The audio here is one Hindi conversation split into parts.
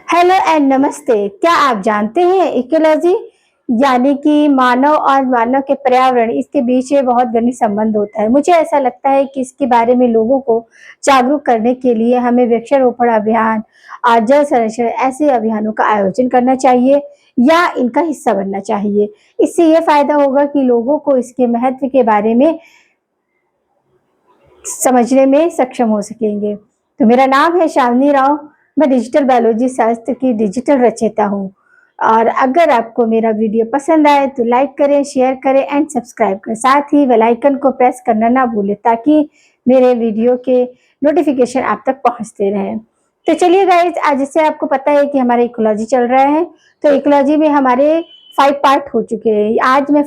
हेलो एंड नमस्ते। क्या आप जानते हैं इकोलॉजी यानी कि मानव और मानव के पर्यावरण इसके बीच में बहुत घनिष्ठ संबंध होता है। मुझे ऐसा लगता है कि इसके बारे में लोगों को जागरूक करने के लिए हमें वृक्षारोपण अभियान और जल संरक्षण ऐसे अभियानों का आयोजन करना चाहिए या इनका हिस्सा बनना चाहिए। इससे ये फायदा होगा कि लोगों को इसके महत्व के बारे में समझने में सक्षम हो सकेंगे। तो मेरा नाम है शालिनी राव। मैं डिजिटल बायोलॉजी शास्त्र की डिजिटल रचयिता हूँ और अगर आपको मेरा वीडियो पसंद आए तो लाइक करें, शेयर करें एंड सब्सक्राइब करें। साथ ही बेल आइकन को प्रेस करना ना भूलें ताकि मेरे वीडियो के नोटिफिकेशन आप तक पहुँचते रहें। तो चलिए गाइज, आज जैसे आपको पता है कि हमारा इकोलॉजी चल रहा है, तो इकोलॉजी में हमारे 5 पार्ट हो चुके हैं। आज मैं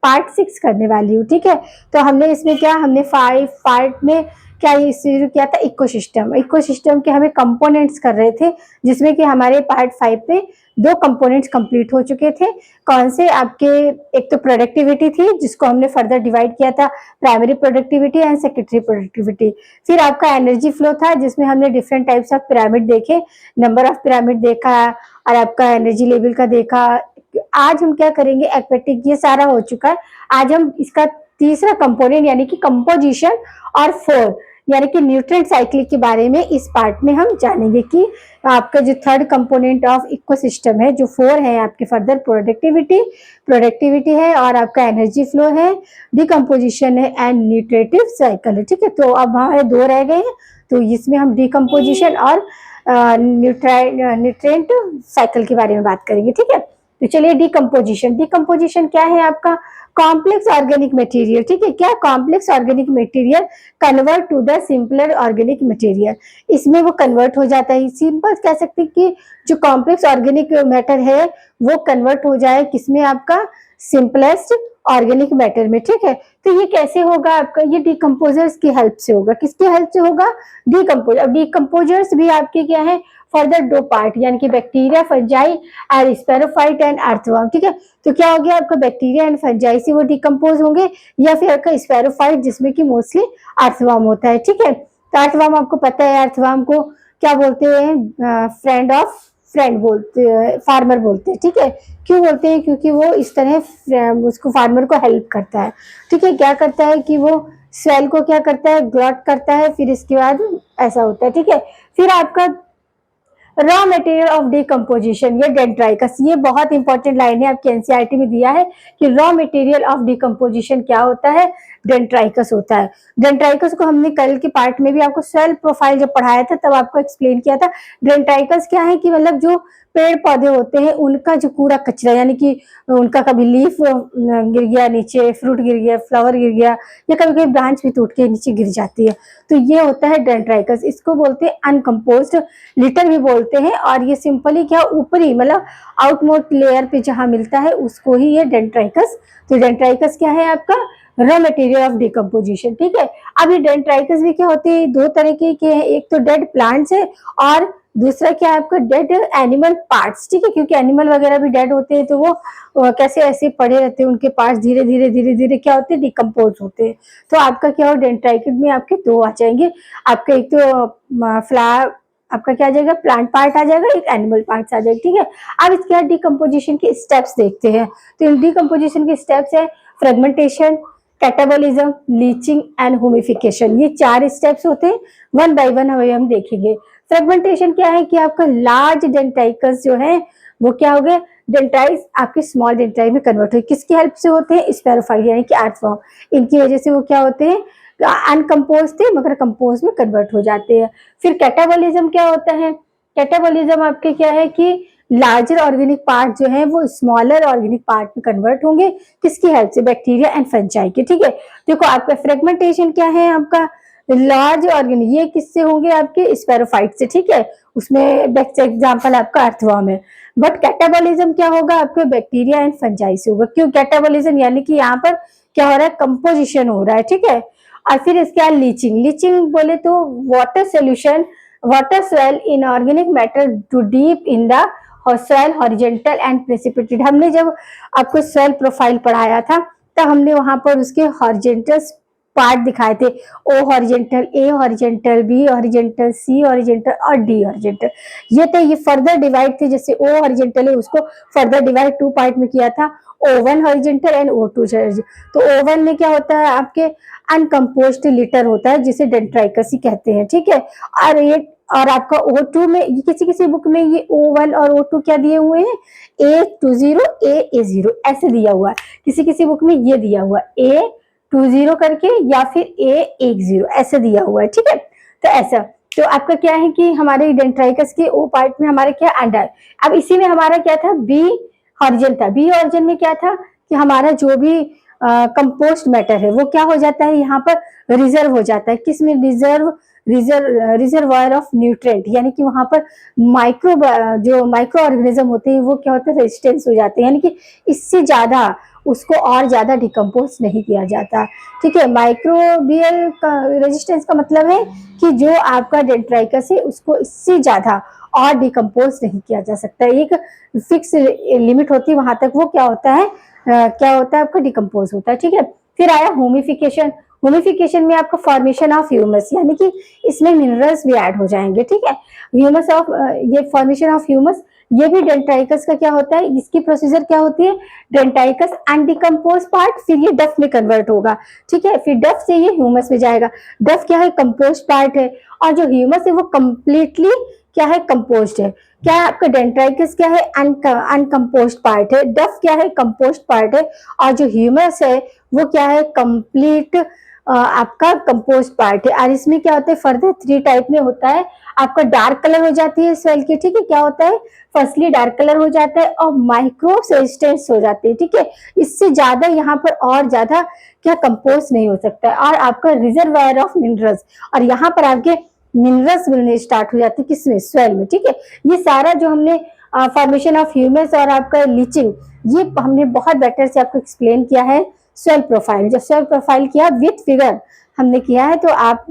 पार्ट 6 करने वाली हूँ, ठीक है। तो हमने इसमें क्या, हमने 5 पार्ट में क्या ये शुरू किया था, इकोसिस्टम के हमें कंपोनेंट्स कर रहे थे, जिसमें कि हमारे पार्ट 5 में 2 कंपोनेंट्स कंप्लीट हो चुके थे। कौन से आपके, एक तो प्रोडक्टिविटी थी जिसको हमने फर्दर डिवाइड किया था primary productivity and secondary productivity. फिर आपका एनर्जी फ्लो था जिसमें हमने डिफरेंट टाइप्स ऑफ पिरामिड देखे, नंबर ऑफ पिरामिड देखा और आपका एनर्जी लेवल का देखा। आज हम क्या करेंगे, एक्वेटिक, ये सारा हो चुका है। आज हम इसका तीसरा कंपोनेंट यानी कि कंपोजिशन और 4 यानी कि न्यूट्रिएंट साइकिल के बारे में इस पार्ट में हम जानेंगे कि आपका जो थर्ड कंपोनेंट ऑफ इकोसिस्टम है, जो 4 है आपके फर्दर प्रोडक्टिविटी है और आपका एनर्जी फ्लो है, डिकम्पोजिशन है एंड न्यूट्रिटिव साइकिल है, ठीक है। तो अब हमारे 2 रह गए हैं, तो इसमें हम डिकम्पोजिशन और न्यूट्रिएंट साइकिल के बारे में बात करेंगे, ठीक है। तो चलिए, डिकम्पोजिशन क्या है आपका, कॉम्प्लेक्स ऑर्गेनिक मटेरियल, ठीक है। क्या, complex organic material convert to the simpler organic material, इसमें वो कन्वर्ट हो जाता है। सिंपल कह सकते हैं कि जो कॉम्प्लेक्स ऑर्गेनिक मैटर है वो कन्वर्ट हो जाए किसमें, आपका सिंपलेस्ट ऑर्गेनिक मैटर में, ठीक है। तो ये कैसे होगा आपका, ये डिकम्पोजर्स की हेल्प से होगा। किसकी हेल्प से होगा, डिकम्पोजर। अब डिकम्पोजर्स भी आपके क्या है, फर्दर 2 पार्ट यानी कि बैक्टीरिया, फंजाई और स्पेरोफाइट एंड अर्थवर्म, ठीक है। तो क्या हो गया आपका, बैक्टीरिया एंड फंजाई से वो डिकम्पोज होंगे या फिर आपका स्पेरोफाइट जिसमें कि मोस्टली अर्थवर्म होता है, ठीक है। तो अर्थवर्म आपको पता है, अर्थवर्म को क्या बोलते हैं, फ्रेंड बोलते हैं, फार्मर बोलते हैं, ठीक है। क्यों बोलते हैं, क्योंकि वो इस तरह उसको फार्मर को हेल्प करता है, ठीक है। क्या करता है कि वो सेल को क्या करता है, ग्लॉट करता है, फिर इसके बाद ऐसा होता है, ठीक है। फिर आपका रॉ मटेरियल ऑफ डिकम्पोजिशन, ये डेंड्राइकस, ये बहुत इंपॉर्टेंट लाइन है, आपके एनसीईआरटी में दिया है कि रॉ मटेरियल ऑफ डिकम्पोजिशन क्या होता है, डेंड्राइकस होता है। डेंड्राइकस को हमने कल के पार्ट में भी आपको सेल प्रोफाइल जब पढ़ाया था तब आपको एक्सप्लेन किया था। डेंड्राइकस क्या है कि मतलब जो पेड़ पौधे होते हैं उनका जो कूड़ा कचरा, यानी कि उनका कभी लीफ गिर गया नीचे, फ्रूट गिर गया, फ्लावर गिर गया, या कभी कभी ब्रांच भी टूट के नीचे गिर जाती है, तो ये होता है डेंड्राइकस। इसको बोलते हैं अनकम्पोज्ड लिटर भी बोलते हैं, और ये सिंपली क्या, ऊपरी मतलब आउटमोस्ट लेयर पे जहां मिलता है उसको ही ये डेंड्राइकस। तो डेंड्राइकस क्या है आपका, रॉ मटेरियल ऑफ डिकम्पोजिशन, ठीक है। अब ये डेंड्राइकस भी क्या होते हैं, 2 तरीके के हैं, एक तो डेड प्लांट्स है और दूसरा क्या है आपका, डेड एनिमल पार्ट्स, ठीक है। क्योंकि एनिमल वगैरह भी डेड होते हैं तो वो कैसे ऐसे पड़े रहते हैं, उनके पार्ट्स धीरे धीरे क्या होते हैं, डिकम्पोज होते हैं। तो आपका क्या हो, डेंड्राइकस में आपके 2 आ जाएंगे, आपका एक तो फ्लावर, आपका क्या आ जाएगा, प्लांट पार्ट आ जाएगा, एक एनिमल पार्ट आ जाएगा, ठीक है। अब इसके बाद डिकम्पोजिशन के स्टेप्स देखते हैं। तो इन डिकम्पोजिशन के स्टेप्स है फ्रेगमेंटेशन, कैटाबोलिज्म, लीचिंग एंड हुमिफिकेशन, ये 4 स्टेप्स होते हैं। वन बाय वन हम देखेंगे। फ्रेगमेंटेशन क्या है कि आपका लार्ज डेंड्राइकस जो है वो क्या हो गए, डेंड्राइट्स आपके स्मॉल डेंड्राइट में कन्वर्ट हुए, किसकी हेल्प से होते हैं, स्पेरोफाइट यानी कि अर्थवर्म, इनकी वजह से वो क्या होते हैं, अनकम्पोज थे मगर कंपोज में कन्वर्ट हो जाते हैं। फिर कैटाबोलिज्म क्या होता है, कैटाबोलिज्म आपके क्या है कि लार्जर ऑर्गेनिक पार्ट जो है वो स्मॉलर ऑर्गेनिक पार्ट में कन्वर्ट होंगे, किसकी हेल्प से, बैक्टीरिया एंड फंजाई के, ठीक है। देखो आपका फ्रेगमेंटेशन क्या है आपका, लार्ज ऑर्गेनिक, ये किससे होंगे, आपके स्पेरोफाइट से, ठीक है। उसमें बेस्ट एग्जांपल आपका अर्थवर्म है। बट कैटाबोलिज्म क्या होगा, आपके बैक्टीरिया एंड फंजाई से होगा। क्यों कैटाबोलिज्म, यानी कि यहाँ पर क्या हो रहा है, कंपोजिशन हो रहा है, ठीक है। और फिर इसके बाद लीचिंग बोले तो water solution, water swell in organic matter to deep in the soil horizontal and precipitate. हमने जब आपको सॉइल प्रोफाइल पढ़ाया था तब हमने वहां पर उसके हॉरिजॉन्टल पार्ट दिखाए थे, ओ हॉरिजेंटल, ए हॉरिजेंटल, बी हॉरिजेंटल, सी हॉरिजेंटल और डी हॉरिजेंटल। ये थे, ये फर्दर डिवाइड थे, जैसे ओ हॉरिजेंटल है उसको फर्दर डिवाइड 2 पार्ट में किया था, O1 horizontal and O2 horizontal. तो O1 में क्या होता है आपके अनकम्पोज्ड लिटर होता है जिसे डेंड्राइकस कहते हैं, ठीक है। और ये और आपका O2 में किसी किसी बुक में ये O1 और O2 क्या दिए हुए हैं, A20 A0 ऐसे दिया हुआ है, किसी किसी बुक में ये दिया हुआ है A20 करके या फिर A10 ऐसे दिया हुआ है, ठीक है। तो ऐसा, तो आपका क्या है कि हमारे डेंड्राइकस के ओ पार्ट में हमारे क्या अंडा है। अब इसी में हमारा क्या था, बी हॉरिजन था, बी हॉरिजन में क्या था कि हमारा जो भी कंपोस्ट मैटर है वो क्या हो जाता है यहाँ पर रिजर्व हो जाता है, किसमें रिजर्वायर ऑफ न्यूट्रिएंट, यानी कि वहां पर जो माइक्रो ऑर्गेनिज्म होते हैं वो क्या होते हैं, रेजिस्टेंस हो जाते हैं, यानी कि इससे ज्यादा उसको और ज्यादा डिकम्पोज नहीं किया जाता, ठीक है। माइक्रोबियल रेजिस्टेंस का मतलब है कि जो आपका डेंड्राइकस है उसको इससे ज्यादा और डिकम्पोज नहीं किया जा सकता, एक फिक्स लिमिट होती है वहां तक वो क्या होता है आपका डिकम्पोज होता है, ठीक है। फिर आया होमिफिकेशन। होमिफिकेशन में आपका फॉर्मेशन ऑफ ह्यूमस, यानी कि इसमें मिनरल्स भी ऐड हो जाएंगे, ठीक है। ह्यूमस ऑफ ये फॉर्मेशन ऑफ ह्यूमस, ये भी डेंड्राइकस का क्या होता है, इसकी प्रोसीजर क्या होती है, डेंड्राइकस अनडिकम्पोज पार्ट, फिर ये डफ में कन्वर्ट होगा, ठीक है। फिर डफ से ये ह्यूमस में जाएगा। डफ क्या है, कंपोस्ट पार्ट है, और जो ह्यूमस है वो कंप्लीटली क्या है, कंपोस्ट है। क्या है आपका डेंड्राइकस क्या है, अनकम्पोस्ट पार्ट है, डफ क्या है, कंपोस्ट पार्ट है, और जो ह्यूमस है वो क्या है, कंप्लीट आपका कंपोस्ट पार्ट है। और इसमें क्या होता है, फर्दर 3 टाइप में होता है, आपका डार्क कलर हो जाती है सेल की, ठीक है। क्या होता है, फर्स्टली डार्क कलर हो जाता है और माइक्रो रेजिस्टेंस हो जाती है, ठीक है। इससे ज्यादा यहाँ पर और ज्यादा क्या कंपोस्ट नहीं हो सकता है। और आपका रिजर्वायर ऑफ मिनरल्स, और यहाँ पर आपके मिनरल्स मिलने स्टार्ट हो जाते हैं, किसमें, सोइल में, ठीक है। ये सारा जो हमने फॉर्मेशन ऑफ ह्यूमस और आपका लीचिंग, ये हमने बहुत बेटर से आपको एक्सप्लेन किया है सोइल प्रोफाइल, जब सोइल प्रोफाइल किया विथ फिगर हमने किया है, तो आप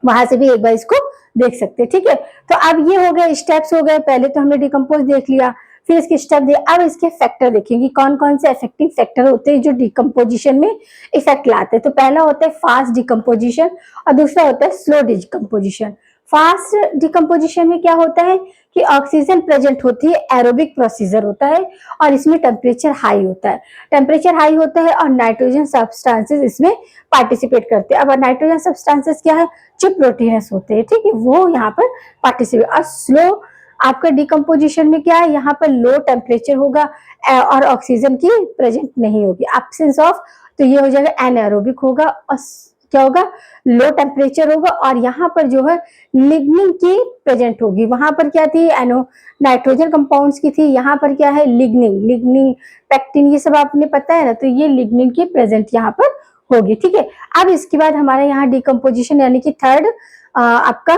वहां से भी एक बार इसको देख सकते हैं, ठीक है। तो अब ये हो गए स्टेप्स, हो गए, पहले तो हमने डिकम्पोज देख लिया, फिर इसके स्टेप दिए, अब इसके फैक्टर देखेंगे कौन कौन से इफेक्टिंग फैक्टर होते हैं जो डिकम्पोजिशन में इफेक्ट लाते हैं। तो पहला होता है फास्ट डिकम्पोजिशन और दूसरा होता है स्लो डिकम्पोजिशन। फास्ट डिकम्पोजिशन में क्या होता है कि ऑक्सीजन प्रेजेंट होती है, एरोबिक प्रोसीजर होता है, और इसमें टेम्परेचर हाई होता है, और नाइट्रोजन सब्सटेंसेस इसमें पार्टिसिपेट करते हैं। अब नाइट्रोजन सब्सटेंसेस क्या है, जो प्रोटीनस होते हैं, ठीक है, वो यहाँ पर पार्टिसिपेट। और स्लो आपका डिकम्पोजिशन में क्या है, यहाँ पर लो टेम्परेचर होगा और ऑक्सीजन की प्रेजेंट नहीं होगी, एब्सेंस ऑफ, तो ये हो जाएगा एनाएरोबिक होगा, और क्या होगा, लो टेम्परेचर होगा, और यहाँ पर जो है लिग्निन की प्रेजेंट होगी। वहां पर क्या थी, एनो नाइट्रोजन कंपाउंड्स की थी, यहाँ पर क्या है, लिग्निन पेक्टिन, ये सब आपने पता है ना, तो ये लिग्निन की प्रेजेंट यहाँ पर होगी, ठीक है। अब इसके बाद हमारे यहाँ डिकम्पोजिशन, यानी कि थर्ड आपका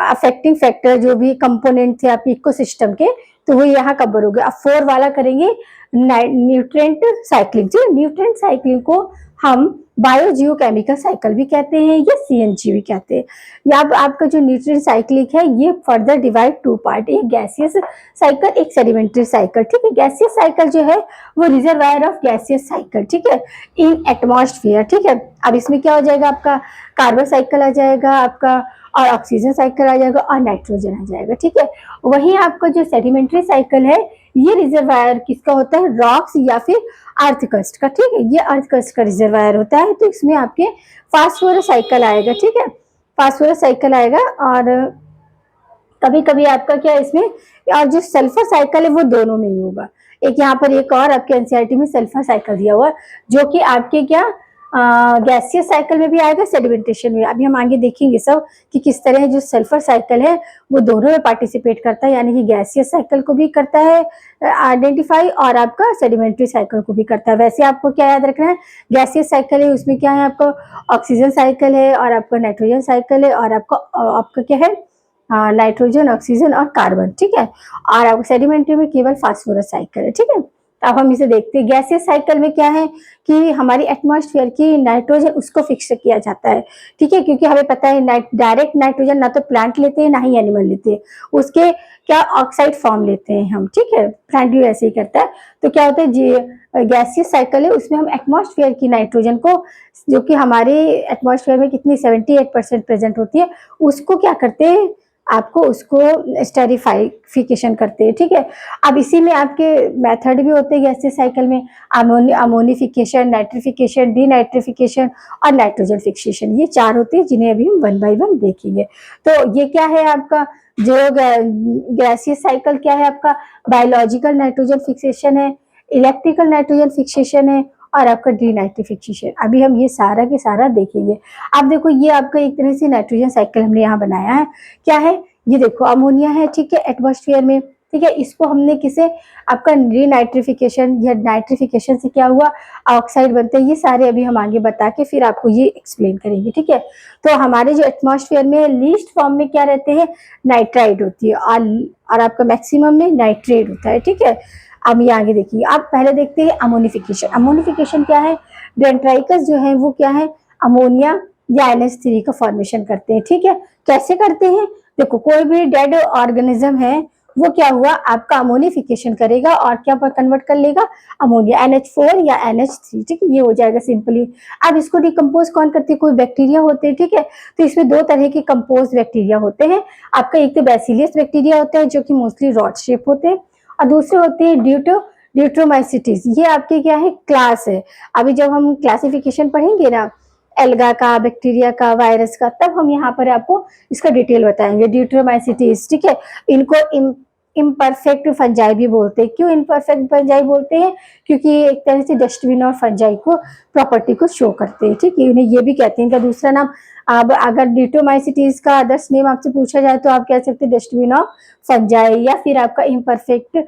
अफेक्टिंग फैक्टर जो भी कंपोनेंट थे आपके इकोसिस्टम के, तो वो यहाँ कवर हो गया। अब 4 वाला करेंगे, न्यूट्रिएंट साइक्लिंग। जो न्यूट्रिएंट साइक्लिंग को हम बायोजियोकेमिकल साइकिल भी कहते हैं या सीएनजी भी कहते हैं। या आपका जो न्यूट्रिएंट साइक्लिक है ये फर्दर डिवाइड 2 पार्ट, एक गैसियस साइकिल, एक सेडिमेंट्री साइकिल, ठीक है। गैसियस साइकिल जो है वो रिजर्वायर ऑफ गैसियस साइकिल, ठीक है, इन एटमॉस्फेयर, ठीक है। अब इसमें क्या हो जाएगा, आपका कार्बन साइकिल आ जाएगा आपका, और ऑक्सीजन साइकिल आ जाएगा, और नाइट्रोजन आ जाएगा, ठीक है। वहीं आपका जो सेडिमेंट्री साइकिल है ये रिजर्वायर किसका होता है, रॉक्स या फिर अर्थ क्रस्ट का, ठीक है, ये अर्थ क्रस्ट का रिजर्वायर होता है। तो इसमें आपके फास्फोरस साइकिल आएगा, ठीक है, फास्फोरस साइकिल आएगा। और कभी कभी आपका क्या इसमें, और जो सल्फर साइकिल है वो दोनों में ही होगा। एक यहाँ पर एक और आपके एनसीईआरटी में सल्फर साइकिल दिया हुआ है, जो कि आपके क्या गैसियस साइकिल में भी आएगा, सेडिमेंटेशन में। अभी हम आगे देखेंगे सब कि किस तरह जो सल्फर साइकिल है वो दोनों में पार्टिसिपेट करता है, यानी कि गैसियस साइकिल को भी करता है आइडेंटिफाई, और आपका सेडिमेंट्री साइकिल को भी करता है। वैसे आपको क्या याद रखना है, गैसियस साइकिल है उसमें क्या है, आपका ऑक्सीजन साइकिल है, और आपका नाइट्रोजन साइकिल है, और आपका क्या है, नाइट्रोजन, ऑक्सीजन और कार्बन, ठीक है। और आपको सेडिमेंट्री में केवल फास्फोरस साइकिल है, ठीक है। अब हम इसे देखते हैं। गैसियस साइकिल में क्या है कि हमारी एटमॉस्फेयर की नाइट्रोजन उसको फिक्स किया जाता है, ठीक है, क्योंकि हमें पता है डायरेक्ट नाइट्रोजन ना तो प्लांट लेते हैं ना ही एनिमल लेते हैं, उसके क्या ऑक्साइड फॉर्म लेते हैं हम, ठीक है, प्लांट भी वैसे ही करता है। तो क्या होता है, गैसियस साइकिल है, उसमें हम एटमॉस्फेयर की नाइट्रोजन को, जो कि हमारे एटमॉस्फेयर में कितनी 78% प्रेजेंट होती है, उसको क्या करते हैं, आपको उसको स्टेरिफिकेशन करते हैं, ठीक है। अब इसी में आपके मेथड भी होते हैं गैसियस साइकिल में, अमोनिफिकेशन, नाइट्रिफिकेशन, डीनाइट्रिफिकेशन और नाइट्रोजन फिक्सेशन, ये 4 होते हैं जिन्हें अभी हम 1 बाय 1 देखेंगे। तो ये क्या है आपका जो गैसियस साइकिल क्या है आपका, बायोलॉजिकल नाइट्रोजन फिक्सेशन है, इलेक्ट्रिकल नाइट्रोजन फिक्सेशन है और आपका डीनाइट्रिफिकेशन। अभी हम ये सारा के सारा देखेंगे। अब देखो ये आपका एक तरह से नाइट्रोजन साइकिल हमने यहाँ बनाया है। क्या है, ये देखो अमोनिया है, ठीक है, एटमॉस्फेयर में, ठीक है, इसको हमने किसे, आपका रीनाइट्रिफिकेशन या नाइट्रिफिकेशन से क्या हुआ, ऑक्साइड बनते हैं। ये सारे अभी हम आगे बता के फिर आपको ये एक्सप्लेन करेंगे, ठीक है। तो हमारे जो एटमॉस्फेयर में लीस्ट फॉर्म में क्या रहते हैं, नाइट्राइड होती है और आपका मैक्सिमम में नाइट्रेट होता है, ठीक है। अब ये आगे देखिए, आप पहले देखते हैं अमोनिफिकेशन। अमोनिफिकेशन क्या है, डेंड्राइकस जो है वो क्या है, अमोनिया या NH3 का फॉर्मेशन करते हैं, ठीक है। कैसे करते हैं, देखो कोई भी डेड ऑर्गेनिज्म है वो क्या हुआ, आपका अमोनिफिकेशन करेगा और क्या पर कन्वर्ट कर लेगा, अमोनिया, NH4 या NH3, ठीक है, ये हो जाएगा सिंपली। अब इसको डिकम्पोज कौन करती है, कोई बैक्टीरिया होते हैं, ठीक है। तो इसमें 2 तरह के कंपोज बैक्टीरिया होते हैं आपका, एक तो बैसिलियस बैक्टीरिया होता है जो कि मोस्टली रॉड शेप होते हैं, और दूसरे होते हैं ड्यूट्रोमाइसिटीज, ये आपके क्या है, क्लास है। अभी जब हम क्लासिफिकेशन पढ़ेंगे ना एल्गा का, बैक्टीरिया का, वायरस का, तब हम यहाँ पर आपको इसका डिटेल बताएंगे। ड्यूट्रोमाइसिटीज, ठीक है, इनको इम्परफेक्ट फंजाई भी बोलते हैं। क्यों इम्परफेक्ट फंजाई बोलते हैं, क्योंकि ये एक तरह से डस्टबिन और फंजाई को प्रॉपर्टी को शो करते हैं, ठीक है, इन्हें ये भी कहते हैं। इनका दूसरा नाम, अब अगर ड्यूट्रोमाइसिटीज का अदर्स नेम आपसे पूछा जाए तो आप कह सकते हैं डस्टबिन ऑफ फंजाई या फिर आपका इम्परफेक्ट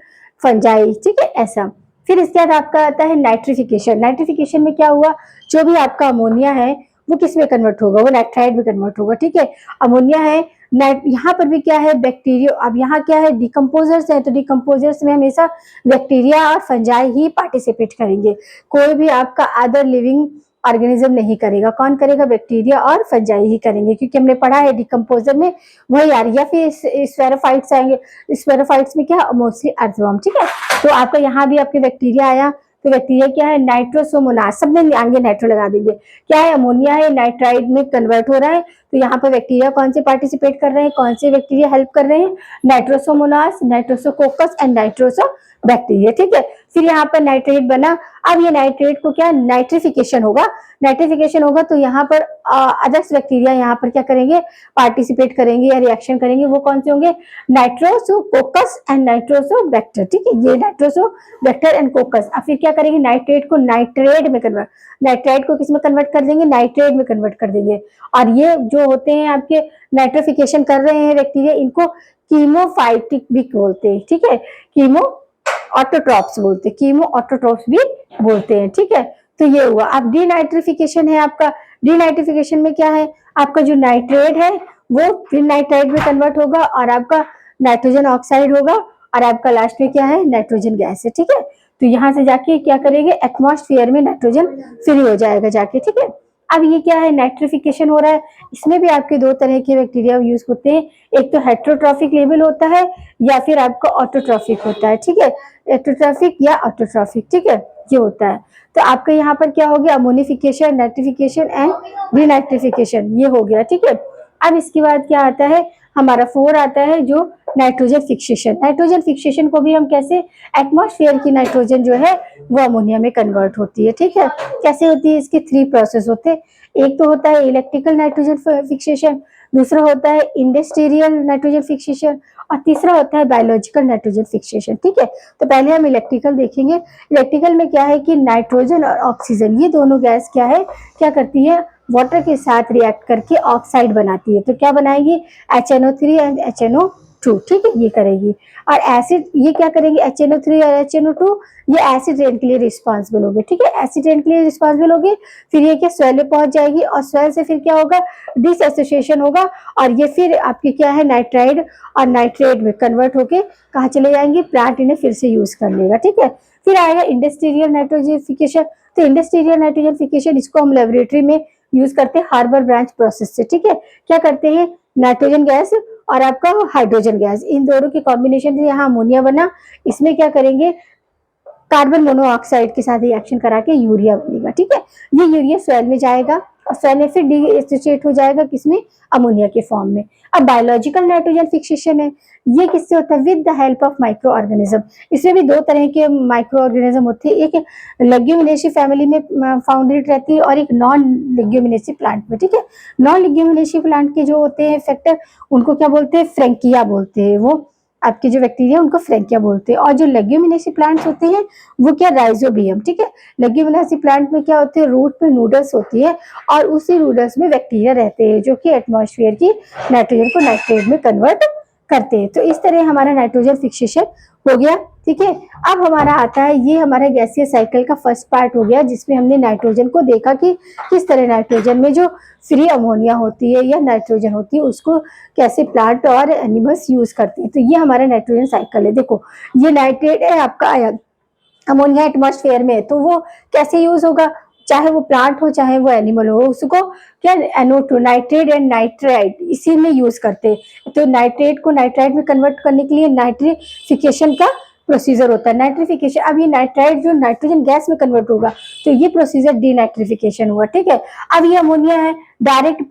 फंजाई, ठीक है, ऐसा। फिर इसके बाद आपका आता है नाइट्रिफिकेशन। नाइट्रिफिकेशन में क्या हुआ, जो भी आपका अमोनिया है वो किस में कन्वर्ट होगा, वो नाइट्राइड में कन्वर्ट होगा, ठीक है। अमोनिया है, यहाँ पर भी क्या है, बैक्टीरिया। अब यहाँ क्या है, डिकम्पोजर्स है, तो डिकम्पोजर्स में हमेशा बैक्टीरिया और फंजाई ही पार्टिसिपेट करेंगे, कोई भी आपका अदर लिविंग ऑर्गेनिज्म नहीं करेगा। कौन करेगा, बैक्टीरिया और फंजाई ही करेंगे, क्योंकि हमने पढ़ा है डिकम्पोजर में वही आ रही है। फिर स्फेरोफाइट्स आएंगे, स्फेरोफाइट्स में क्या, मोस्टली अर्थवर्म, ठीक है। तो आपका यहाँ भी आपके बैक्टीरिया आया, तो बैक्टीरिया क्या है, नाइट्रोसोमोनास, सब में आगे नाइट्रो लगा देंगे। क्या है, अमोनिया है, नाइट्राइड में कन्वर्ट हो रहा है, तो यहाँ पर बैक्टीरिया कौन से पार्टिसिपेट कर रहे हैं, कौन से बैक्टीरिया हेल्प कर रहे हैं, नाइट्रोसोमोनास, नाइट्रोसोकोकस एंड नाइट्रोसो बैक्टीरिया, ठीक है। फिर यहाँ पर नाइट्रेट बना। अब ये नाइट्रेट को क्या, नाइट्रिफिकेशन होगा, नाइट्रिफिकेशन होगा तो यहाँ पर अदर्स बैक्टीरिया यहाँ पर क्या करेंगे, पार्टिसिपेट करेंगे या रिएक्शन करेंगे। वो कौन से होंगे, नाइट्रोसोकोकस एंड नाइट्रोसोबैक्टर, ठीक है, ये नाइट्रोसोबैक्टर एंड कोकस। अब फिर क्या करेंगे, नाइट्रेट को नाइट्रेट में कन्वर्ट, नाइट्राइट को किस में कन्वर्ट कर देंगे, नाइट्रेट में कन्वर्ट कर देंगे। और ये जो होते हैं आपके नाइट्रिफिकेशन कर रहे हैं बैक्टीरिया, इनको कीमोफाइटिक भी बोलते हैं, ठीक है, कीमो ऑटोट्रॉप्स बोलते हैं, कीमो ऑटोट्रॉप्स भी बोलते हैं, ठीक है। तो ये हुआ। अब डीनाइट्रिफिकेशन है आपका, डीनाइट्रिफिकेशन में क्या है, आपका जो नाइट्रेट है वो फिर नाइट्राइट में कन्वर्ट होगा और आपका नाइट्रोजन ऑक्साइड होगा और आपका लास्ट में क्या है, नाइट्रोजन गैस है, ठीक है। तो यहाँ से जाके क्या करेंगे, एटमॉस्फेयर में नाइट्रोजन फ्री हो जाएगा जाके, ठीक है। अब ये क्या है, नाइट्रिफिकेशन हो रहा है, इसमें भी आपके 2 तरह के बैक्टीरिया यूज होते हैं, एक तो हेट्रोट्रॉफिक लेवल होता है या फिर आपका ऑटोट्रॉफिक होता है, ठीक है, हेट्रोट्रॉफिक या ऑटोट्रॉफिक, ठीक है, ये होता है। तो आपका यहाँ पर क्या हो गया, अमोनिफिकेशन, नाइट्रिफिकेशन एंड डीनाइट्रिफिकेशन, ये हो गया, ठीक है। अब इसके बाद क्या आता है, हमारा 4 आता है जो नाइट्रोजन फिक्सेशन। नाइट्रोजन फिक्सेशन को भी हम कैसे, एटमॉस्फेयर की नाइट्रोजन जो है वो अमोनिया में कन्वर्ट होती है, ठीक है। कैसे होती है, इसके 3 प्रोसेस होते हैं। एक तो होता है इलेक्ट्रिकल नाइट्रोजन फिक्सेशन, दूसरा होता है इंडस्ट्रियल नाइट्रोजन फिक्सेशन और तीसरा होता है बायोलॉजिकल नाइट्रोजन फिक्सेशन, ठीक है। तो पहले हम इलेक्ट्रिकल देखेंगे। इलेक्ट्रिकल में क्या है कि नाइट्रोजन और ऑक्सीजन ये दोनों गैस क्या है, क्या करती है, वाटर के साथ रिएक्ट करके ऑक्साइड बनाती है। तो क्या बनाएगी, HNO3 एंड HNO टू, ठीक है, ये करेगी। और एसिड ये क्या करेंगे, HNO3 और HNO2, ये एसिड रेन के लिए रिस्पॉन्सिबल होंगे, ठीक है, एसिड रेन के लिए रिस्पॉन्सिबल होंगे। फिर ये क्या स्वेल में पहुंच जाएगी और स्वेल से फिर क्या होगा, डिसएसोसिएशन होगा और ये फिर आपकी क्या है नाइट्राइड और नाइट्रेट में कन्वर्ट होके कहाँ चले जाएंगे, प्लांट इन्हें फिर से यूज कर लेगा, ठीक है। फिर आएगा इंडस्ट्रियल नाइट्रोजनिफिकेशन। तो इंडस्ट्रियल नाइट्रोजनिफिकेशन इसको हम लेबोरेटरी में यूज करते हैं हार्बर ब्रांच प्रोसेस से, ठीक है। क्या करते हैं, नाइट्रोजन गैस और आपका हाइड्रोजन गैस, इन दोनों के कॉम्बिनेशन से यहाँ अमोनिया बना, इसमें क्या करेंगे, कार्बन मोनोऑक्साइड के साथ रिएक्शन करा के यूरिया बनेगा, ठीक है। ये यूरिया सॉइल में जाएगा और सॉइल में फिर डीएसोसिएट हो जाएगा किसमें, अमोनिया के फॉर्म में। अब बायोलॉजिकल नाइट्रोजन फिक्सेशन है, ये किससे होता है, with the help of micro organism. इसमें भी दो तरह के माइक्रो ऑर्गेनिज्म होते हैं, एक लेग्यूमिनेसी फैमिली में फाउंडेड रहती है और एक नॉन लेग्यूमिनेसी प्लांट में, ठीक है। नॉन लेग्यूमिनेसी प्लांट के जो होते हैं फैक्टर, उनको क्या बोलते हैं, फ्रेंकिया बोलते हैं, वो आपके जो बैक्टीरिया उनको फ्रेंकिया बोलते हैं। और जो लेग्यूमिनेसी प्लांट्स होते हैं वो क्या, राइजोबियम, ठीक है। लेग्यूमिनेसी प्लांट में क्या होते हैं, रूट में नूडल्स होती है और उसी नूडल्स में बैक्टीरिया रहते हैं जो कि एटमॉस्फेयर की नाइट्रोजन को नाइट्रेट में कन्वर्ट करते हैं। तो इस तरह हमारा नाइट्रोजन फिक्सेशन हो गया, ठीक है। अब हमारा आता है, ये हमारा गैसीय साइकिल का फर्स्ट पार्ट हो गया जिसमें हमने नाइट्रोजन को देखा कि किस तरह नाइट्रोजन में जो फ्री अमोनिया होती है या नाइट्रोजन होती है उसको कैसे प्लांट और एनिमल्स यूज करते हैं। तो ये हमारा नाइट्रोजन साइकिल है। देखो ये नाइट्रेट है आपका, अमोनिया एटमॉस्फेयर में है, तो वो कैसे यूज होगा, चाहे वो प्लांट हो चाहे वो एनिमल हो, उसको क्या NO2 नाइट्रेट एंड नाइट्राइड इसी में यूज करते हैं। तो नाइट्रेट को नाइट्राइड में कन्वर्ट करने के लिए नाइट्रिफिकेशन का प्रोसीजर होता है, नाइट्रिफिकेशन। अब ये नाइट्राइड जो नाइट्रोजन गैस में कन्वर्ट होगा तो ये प्रोसीजर डीनाइट्रिफिकेशन हुआ, ठीक है। अब ये अमोनिया है डायरेक्ट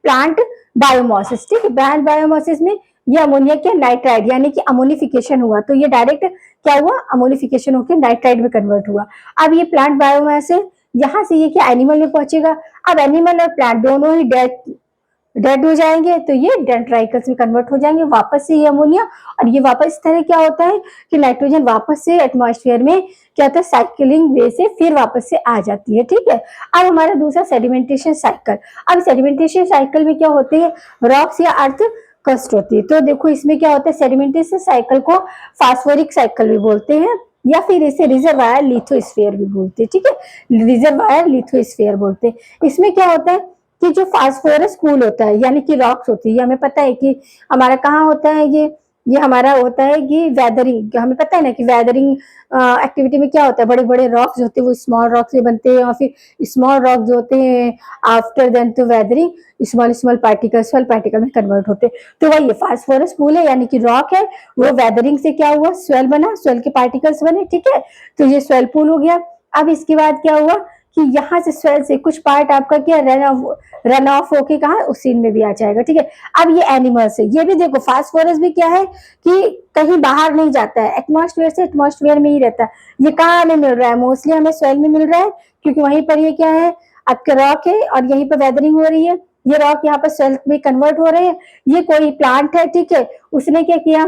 प्लांट बायोमोसिस, ठीक है। प्लांट बायोमोसिस में ये अमोनिया के नाइट्राइड यानी कि अमोनिफिकेशन हुआ, तो ये डायरेक्ट क्या हुआ, अमोनिफिकेशन होकर नाइट्राइड में कन्वर्ट हुआ। अब ये प्लांट बायोमास है, यहाँ से ये क्या एनिमल में पहुंचेगा। अब एनिमल और प्लांट दोनों ही डेड हो जाएंगे तो ये डेंड्राइकल्स में कन्वर्ट हो जाएंगे वापस से ये अमोनिया। और ये वापस इस तरह क्या होता है कि नाइट्रोजन वापस से एटमॉस्फेयर में क्या होता है, साइकिलिंग वे से फिर वापस से आ जाती है, ठीक है। अब हमारा दूसरा सेडिमेंटेशन साइकिल। अब सेडिमेंटेशन साइकिल में क्या होते हैं, रॉक्स या अर्थ क्रस्ट होती है। तो देखो इसमें क्या होता है, सेडिमेंटेशन साइकिल को फास्फोरिक साइकिल भी बोलते हैं या फिर इसे रिजर्वायर लिथोस्फीयर भी बोलते हैं, ठीक है। रिजर्वायर लिथोस्फीयर बोलते हैं। इसमें क्या होता है कि जो फास्फोरस पूल होता है यानी कि रॉक्स होती है, हमें पता है कि हमारा कहाँ होता है ये हमारा होता है कि वेदरिंग, हमें पता है ना कि वेदरिंग एक्टिविटी में क्या होता है, बड़े बड़े रॉक्स होते हैं वो स्मॉल रॉक से बनते हैं और फिर स्मॉल रॉक जो होते हैं after then to weathering small small particle में कन्वर्ट होते हैं। तो वही फास्फोरस पूल है यानी कि रॉक है, वो वेदरिंग से क्या हुआ, स्वेल बना, स्वेल के पार्टिकल्स बने, ठीक है। तो ये स्वेल पूल हो गया। अब इसके बाद क्या हुआ कि यहाँ से स्वेल से कुछ पार्ट आपका क्या रन ऑफ होके कहा उस सीन में भी आ जाएगा, ठीक है। अब ये एनिमल्स है, ये भी देखो फास्फोरस भी क्या है कि कहीं बाहर नहीं जाता है, एटमॉस्फेयर से एटमॉस्फेयर में ही रहता है। ये कहाँ हमें मिल रहा है, मोस्टली हमें स्वेल में मिल रहा है क्योंकि वहीं पर ये क्या है आपके रॉक है और यहीं पर वेदरिंग हो रही है। ये रॉक यहाँ पर स्वेल में कन्वर्ट हो रहे हैं। ये कोई प्लांट है, ठीक है, उसने क्या किया,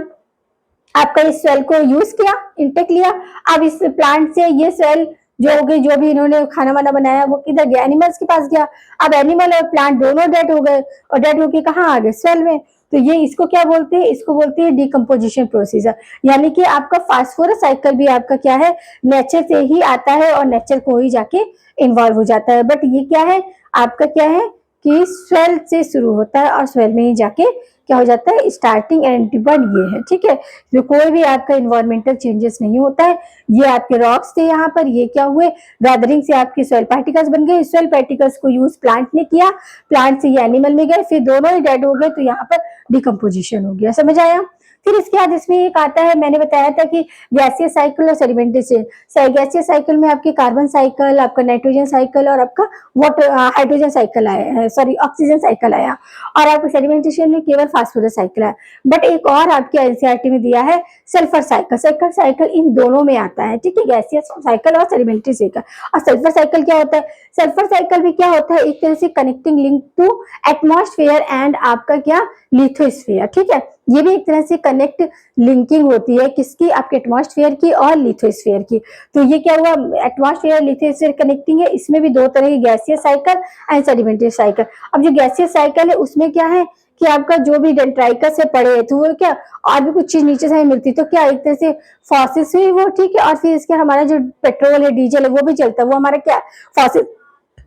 आपका इस स्वेल को यूज किया, इंटेक लिया। अब इस प्लांट से ये स्वेल जो हो गई, जो भी इन्होंने खाना वाना बनाया वो किधर गया, एनिमल्स के पास गया। अब एनिमल और प्लांट दोनों डेड हो गए और डेड होके कहाँ आ गए, सेल में। तो ये इसको क्या बोलते हैं, इसको बोलते हैं डिकम्पोजिशन प्रोसीजर। यानी कि आपका फास्फोरस साइकिल भी आपका क्या है, नेचर से ही आता है और नेचर को ही जाके इन्वॉल्व हो जाता है। बट ये क्या है आपका क्या है कि स्वेल से शुरू होता है और स्वेल में ही जाके क्या हो जाता है, स्टार्टिंग एंड वन ये है, ठीक है। जो कोई भी आपका इन्वायरमेंटल चेंजेस नहीं होता है। ये आपके रॉक्स थे यहाँ पर, ये क्या हुए, वेदरिंग से आपके सॉइल पार्टिकल्स बन गए, सॉइल पार्टिकल्स को यूज प्लांट ने किया, प्लांट से ये एनिमल में गए, फिर दोनों ही डेड हो गए, तो यहाँ पर डिकम्पोजिशन हो गया, समझ आया। फिर इसके बाद इसमें एक आता है, मैंने बताया था कि गैसीय साइकिल और सेडिमेंटेशन। गैसीय साइकिल में आपके कार्बन साइकिल, आपका नाइट्रोजन साइकिल और आपका वाटर हाइड्रोजन साइकिल आया, सॉरी ऑक्सीजन साइकिल आया। और आपको सेडिमेंटेशन में केवल फास्फोरस साइकिल है। बट एक और आपके एनसीईआरटी में दिया है sulphur cycle. Sulphur cycle in दोनों में आता है, ठीक है, गैसीय साइकिल और सेडिमेंटरी साइकिल। और सल्फर साइकिल क्या होता है, सल्फर साइकिल भी क्या होता है, एक तरह से connecting link to atmosphere and आपका क्या लिथोस्फीयर, ठीक है। ये भी एक तरह से कनेक्ट लिंकिंग होती है किसकी, आपके एटमॉस्फेयर की और लिथोस्फीयर की। तो ये क्या हुआ, एटमॉस्फेयर लिथोस्फीयर कनेक्टिंग है। इसमें भी दो तरह की गैसीय साइकिल एंड सेडिमेंटरी साइकिल। अब जो गैसीय साइकिल है उसमें क्या है कि आपका जो भी डेंड्राइकस से पड़े तो वो क्या और भी कुछ चीज नीचे से हमें मिलती, तो क्या एक तरह से फॉसिल्स हुई वो, ठीक है। और फिर इसके हमारा जो पेट्रोल है, डीजल है, वो भी जलता है, वो हमारा क्या फॉसिल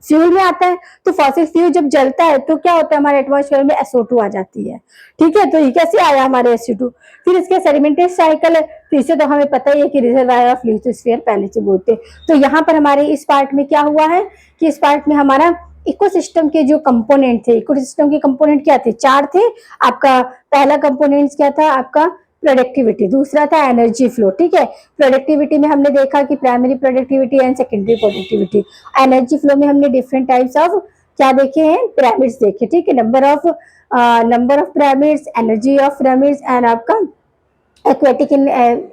फ्यूल में आता है। तो फॉसिल फ्यूल जब जलता है तो क्या होता है, हमारे एटमॉस्फेयर में SO2 आ जाती है, ठीक है। तो ये कैसे आया हमारे SO2? फिर इसके सेडिमेंटेशन साइकिल है, तो इसे तो हमें पता ही है कि रिजर्वायर ऑफ लिथोस्फीयर पहले से बोलते हैं। तो यहाँ पर हमारे इस पार्ट में क्या हुआ है कि इस पार्ट में हमारा इकोसिस्टम के जो कंपोनेंट थे, इकोसिस्टम के कंपोनेंट क्या थे, 4 थे। आपका पहला कंपोनेंट क्या था, आपका प्रोडक्टिविटी, दूसरा था एनर्जी फ्लो, ठीक है। प्रोडक्टिविटी में हमने देखा कि primary productivity and secondary productivity. Energy flow में हमने डिफरेंट टाइप्स ऑफ क्या देखे हैं, पिरामिड्स देखे, ठीक है। Number of pyramids, energy of pyramids and आपका एक्वेटिक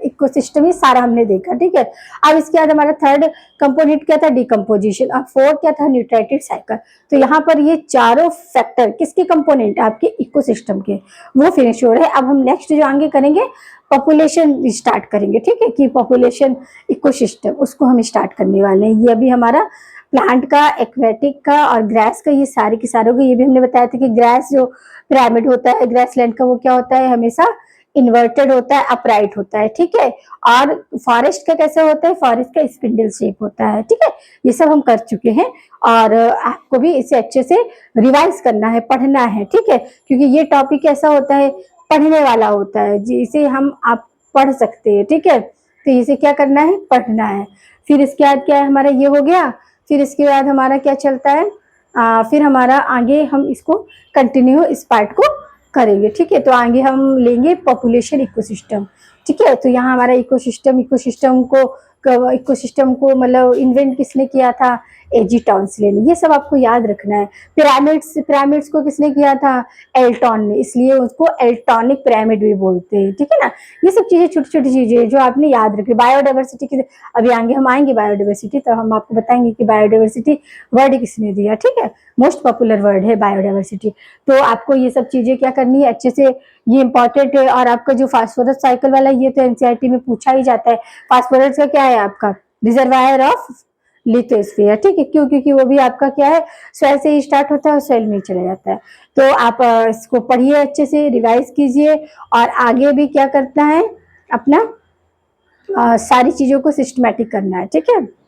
इकोसिस्टम, ये सारा हमने देखा, ठीक है। अब इसके बाद हमारा थर्ड कंपोनेंट क्या था, डिकम्पोजिशन, और फोर्थ क्या था, न्यूट्रेटिव साइकिल। तो यहाँ पर ये चारों फैक्टर किसके कंपोनेंट, आपके इकोसिस्टम के, वो फिनिश हो रहे हैं। अब हम नेक्स्ट जो आगे करेंगे पॉपुलेशन स्टार्ट करेंगे, ठीक है, कि पॉपुलेशन इकोसिस्टम उसको हम स्टार्ट करने वाले हैं। ये अभी हमारा प्लांट का, एक्वेटिक का और ग्रास का, ये सारे के सारों को, ये भी हमने बताया था कि ग्रास जो पिरामिड होता है ग्रास लैंड का, वो क्या होता है, हमेशा इन्वर्टेड होता है, अपराइट होता है, ठीक है। और फॉरेस्ट का कैसा होता है, फॉरेस्ट का स्पिंडल शेप होता है, ठीक है। ये सब हम कर चुके हैं और आपको भी इसे अच्छे से रिवाइज करना है, पढ़ना है, ठीक है, क्योंकि ये टॉपिक ऐसा होता है पढ़ने वाला होता है, जिसे हम आप पढ़ सकते हैं, ठीक है। तो इसे क्या करना है, पढ़ना है। फिर इसके बाद क्या है, हमारा ये हो गया। फिर इसके बाद हमारा क्या चलता है, फिर हमारा आगे हम इसको कंटिन्यू इस पार्ट को करेंगे, ठीक है। तो आगे हम लेंगे पॉपुलेशन इकोसिस्टम, ठीक है। तो यहाँ हमारा इकोसिस्टम को मतलब इन्वेंट किसने किया था, एजी टॉन्सले ने। ये सब आपको याद रखना है। पिरामिड्स को किसने किया था, एल्टॉन ने, इसलिए उसको एल्टॉनिक पिरामिड भी बोलते हैं, ठीक है ना। ये सब चीजें छोटी छोटी चीजें जो आपने याद रखी। बायोडाइवर्सिटी की अभी आगे हम आएंगे, बायोडाइवर्सिटी, तो हम आपको बताएंगे कि बायोडाइवर्सिटी वर्ड किसने दिया, ठीक है। मोस्ट पॉपुलर वर्ड है बायोडाइवर्सिटी। तो आपको ये सब चीजें क्या करनी है अच्छे से, ये इंपॉर्टेंट है। और आपका जो फास्फोरस साइकिल वाला, ये तो एनसीईआरटी में पूछा ही जाता है। फास्फोरस का क्या है, आपका रिजर्वायर ऑफ लिथोस्फीयर, ठीक है। क्यों, क्योंकि वो भी आपका क्या है, सॉइल से ही स्टार्ट होता है और सॉइल में चला जाता है। तो आप इसको पढ़िए, अच्छे से रिवाइज कीजिए और आगे भी क्या करना है, अपना सारी चीजों को सिस्टमैटिक करना है, ठीक है।